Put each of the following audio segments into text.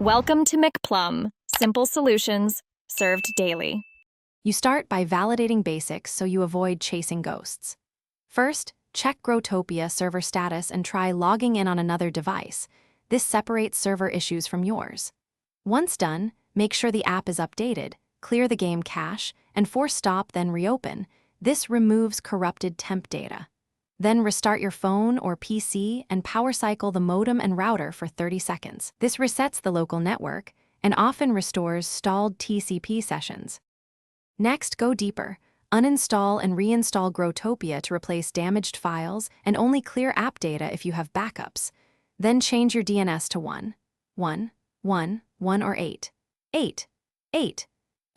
Welcome to McPlum, simple solutions served daily. You start by validating basics so you avoid chasing ghosts. First, check Growtopia server status and try logging in on another device. This separates server issues from yours. Once done, make sure the app is updated, clear the game cache, and force stop then reopen. This removes corrupted temp data. Then restart your phone or PC and power cycle the modem and router for 30 seconds. This resets the local network and often restores stalled TCP sessions. Next, go deeper. Uninstall and reinstall Growtopia to replace damaged files and only clear app data if you have backups. Then change your DNS to 1, 1, 1, 1 or 8, 8, 8,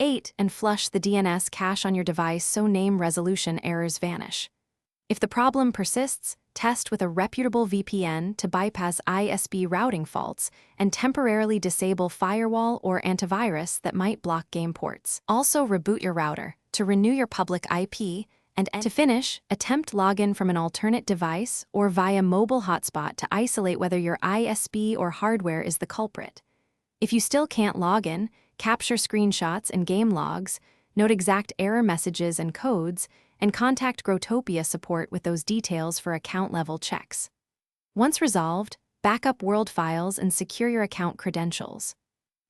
8 and flush the DNS cache on your device so name resolution errors vanish. If the problem persists, test with a reputable VPN to bypass ISP routing faults and temporarily disable firewall or antivirus that might block game ports. Also, reboot your router to renew your public IP, and to finish, attempt login from an alternate device or via mobile hotspot to isolate whether your ISP or hardware is the culprit. If you still can't log in, capture screenshots and game logs, note exact error messages and codes, and contact Growtopia support with those details for account-level checks. Once resolved, back up world files and secure your account credentials.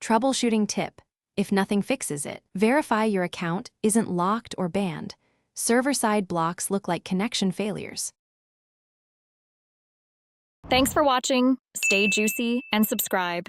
Troubleshooting tip: if nothing fixes it, verify your account isn't locked or banned. Server-side blocks look like connection failures. Thanks for watching. Stay juicy and subscribe.